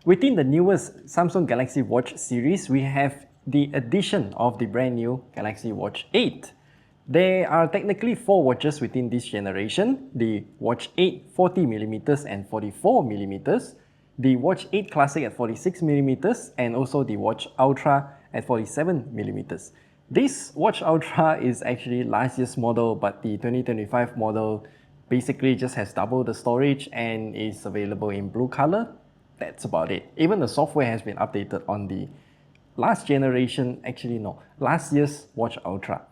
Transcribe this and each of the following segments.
Within the newest Samsung Galaxy Watch series, we have the addition of the brand new Galaxy Watch 8. There are technically 4 watches within this generation, the Watch 8 40mm and 44mm, the Watch 8 Classic at 46mm, and also the Watch Ultra at 47mm. This Watch Ultra is actually last year's model, but the 2025 model basically just has double the storage and is available in blue color. That's about it. Even the software has been updated on the last year's Watch Ultra.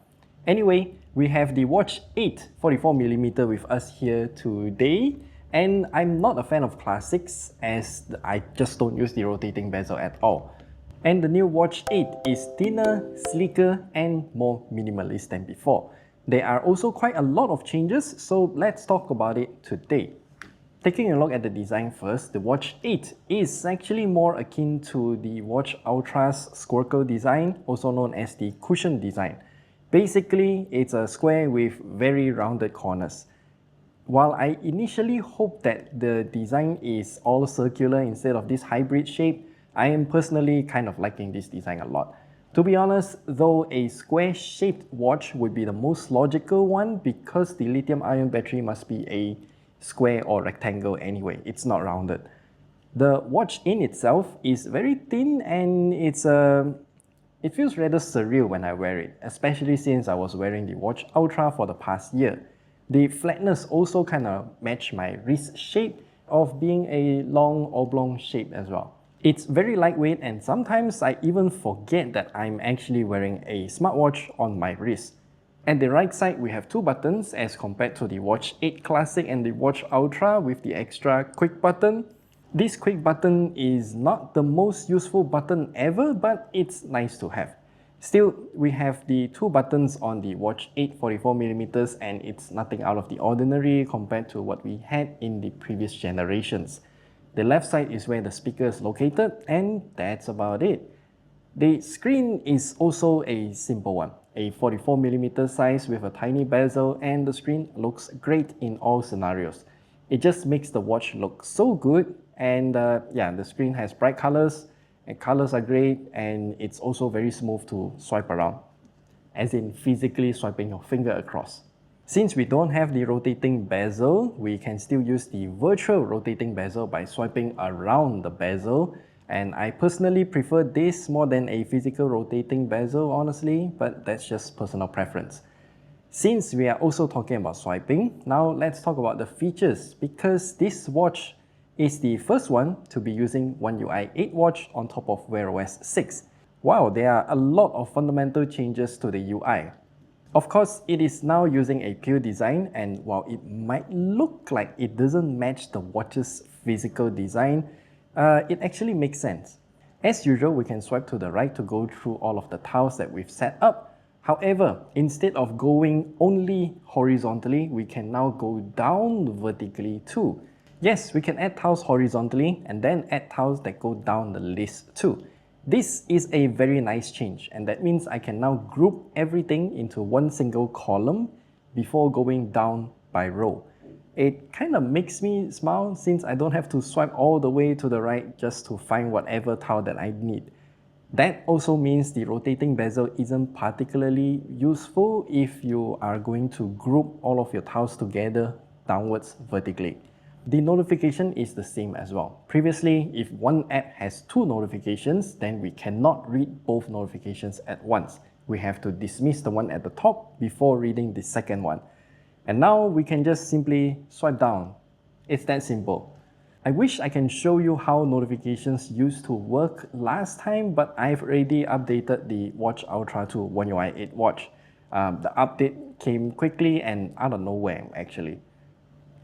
Anyway, we have the Watch 8 44mm with us here today, and I'm not a fan of classics as I just don't use the rotating bezel at all. And the new Watch 8 is thinner, sleeker, and more minimalist than before. There are also quite a lot of changes, so let's talk about it today. Taking a look at the design first, the Watch 8 is actually more akin to the Watch Ultra's squircle design, also known as the cushion design. Basically, it's a square with very rounded corners. While I initially hoped that the design is all circular instead of this hybrid shape, I am personally kind of liking this design a lot. To be honest, though, a square-shaped watch would be the most logical one because the lithium-ion battery must be a square or rectangle anyway, it's not rounded. The watch in itself is very thin and it feels rather surreal when I wear it, especially since I was wearing the Watch Ultra for the past year. The flatness also kind of matched my wrist shape of being a long oblong shape as well. It's very lightweight and sometimes I even forget that I'm actually wearing a smartwatch on my wrist. At the right side, we have 2 buttons as compared to the Watch 8 Classic and the Watch Ultra with the extra quick button. This quick button is not the most useful button ever, but it's nice to have. Still, we have the 2 buttons on the Watch 8 44mm and it's nothing out of the ordinary compared to what we had in the previous generations. The left side is where the speaker is located and that's about it. The screen is also a simple one, a 44mm size with a tiny bezel, and the screen looks great in all scenarios. It just makes the watch look so good, and the screen has bright colors, and colors are great, and it's also very smooth to swipe around, as in physically swiping your finger across. Since we don't have the rotating bezel, we can still use the virtual rotating bezel by swiping around the bezel. And I personally prefer this more than a physical rotating bezel, honestly, but that's just personal preference. Since we are also talking about swiping, now let's talk about the features because this watch is the first one to be using One UI 8 watch on top of Wear OS 6. Wow, there are a lot of fundamental changes to the UI. Of course, it is now using a pure design, and while it might look like it doesn't match the watch's physical design, it actually makes sense. As usual, we can swipe to the right to go through all of the tiles that we've set up. However, instead of going only horizontally, we can now go down vertically too. Yes, we can add tiles horizontally and then add tiles that go down the list too. This is a very nice change, and that means I can now group everything into one single column before going down by row. It kind of makes me smile since I don't have to swipe all the way to the right just to find whatever tile that I need. That also means the rotating bezel isn't particularly useful if you are going to group all of your tiles together downwards vertically. The notification is the same as well. Previously, if one app has 2 notifications, then we cannot read both notifications at once. We have to dismiss the one at the top before reading the second one. And now we can just simply swipe down. It's that simple. I wish I can show you how notifications used to work last time, but I've already updated the Watch Ultra to One UI 8 watch. The update came quickly and out of nowhere actually.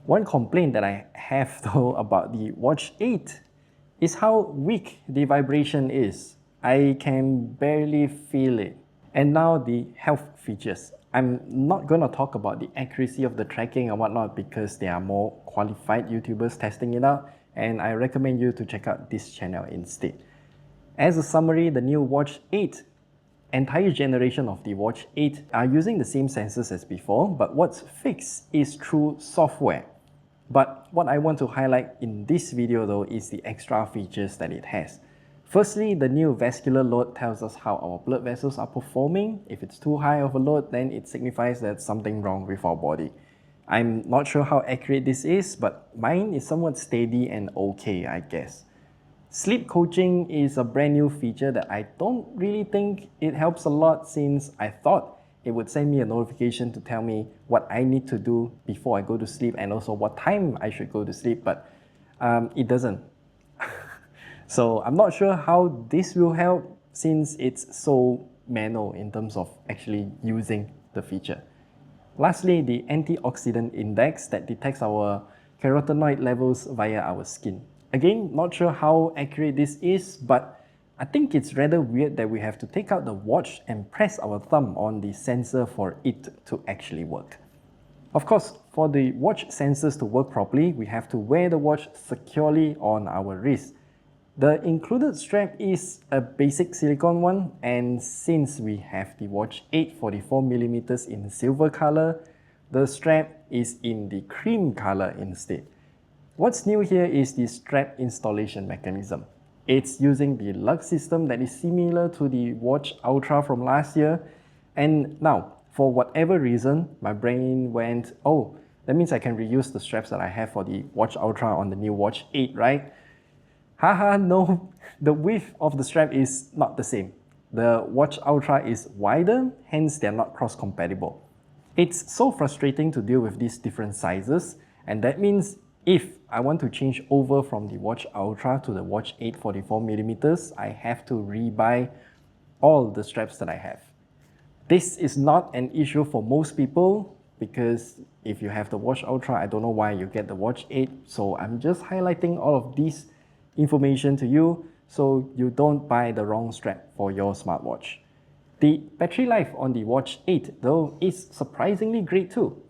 One complaint that I have though about the Watch 8 is how weak the vibration is. I can barely feel it. And now the health features. I'm not going to talk about the accuracy of the tracking and whatnot because there are more qualified YouTubers testing it out, and I recommend you to check out this channel instead. As a summary, the new Watch 8 entire generation of the Watch 8 are using the same sensors as before, but what's fixed is through software. But what I want to highlight in this video though is the extra features that it has. Firstly, the new vascular load tells us how our blood vessels are performing. If it's too high of a load, then it signifies there's something wrong with our body. I'm not sure how accurate this is, but mine is somewhat steady and okay, I guess. Sleep coaching is a brand new feature that I don't really think it helps a lot, since I thought it would send me a notification to tell me what I need to do before I go to sleep and also what time I should go to sleep, but it doesn't. So I'm not sure how this will help, since it's so manual in terms of actually using the feature. Lastly, the antioxidant index that detects our carotenoid levels via our skin. Again, not sure how accurate this is, but I think it's rather weird that we have to take out the watch and press our thumb on the sensor for it to actually work. Of course, for the watch sensors to work properly, we have to wear the watch securely on our wrist. The included strap is a basic silicone one, and since we have the Watch8 44mm in silver color, the strap is in the cream color instead. What's new here is the strap installation mechanism. It's using the lug system that is similar to the Watch Ultra from last year, and now, for whatever reason, my brain went, oh, that means I can reuse the straps that I have for the Watch Ultra on the new Watch8, right? Haha, no, the width of the strap is not the same. The Watch Ultra is wider, hence they're not cross-compatible. It's so frustrating to deal with these different sizes, and that means if I want to change over from the Watch Ultra to the Watch8 44mm, I have to rebuy all the straps that I have. This is not an issue for most people, because if you have the Watch Ultra, I don't know why you get the Watch8, so I'm just highlighting all of these information to you so you don't buy the wrong strap for your smartwatch. The battery life on the Watch8 though is surprisingly great too.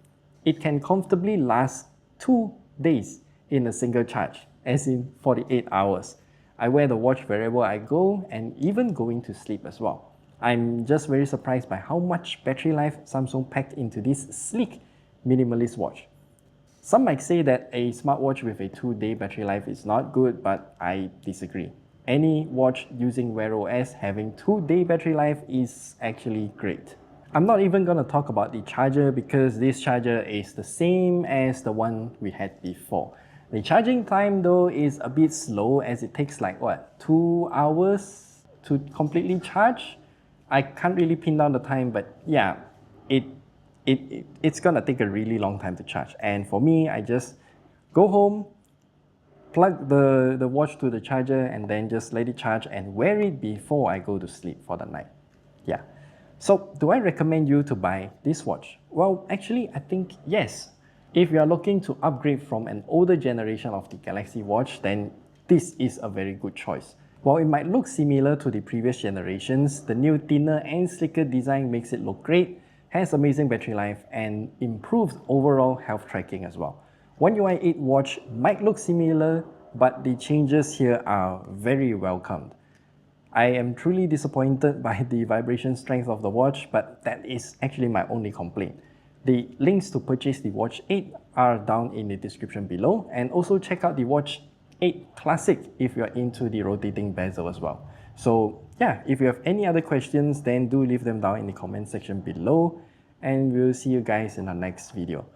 It can comfortably last 2 days in a single charge, as in 48 hours. I wear the watch wherever I go and even going to sleep as well. I'm just very surprised by how much battery life Samsung packed into this sleek minimalist watch. Some might say that a smartwatch with a 2-day battery life is not good, but I disagree. Any watch using Wear OS having 2-day battery life is actually great. I'm not even gonna talk about the charger, because this charger is the same as the one we had before. The charging time though is a bit slow, as it takes like 2 hours to completely charge? I can't really pin down the time, but yeah, it's gonna take a really long time to charge. And for me, I just go home, plug the watch to the charger, and then just let it charge and wear it before I go to sleep for the night. Yeah. So do I recommend you to buy this watch? Well, actually, I think yes. If you are looking to upgrade from an older generation of the Galaxy Watch, then this is a very good choice. While it might look similar to the previous generations, the new thinner and slicker design makes it look great, has amazing battery life, and improves overall health tracking as well. One UI 8 watch might look similar, but the changes here are very welcomed. I am truly disappointed by the vibration strength of the watch, but that is actually my only complaint. The links to purchase the Watch8 are down in the description below, and also check out the Watch8 Classic if you're into the rotating bezel as well. So yeah, if you have any other questions, then do leave them down in the comment section below, and we'll see you guys in our next video.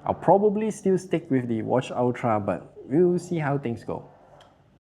I'll probably still stick with the Watch Ultra, but we'll see how things go.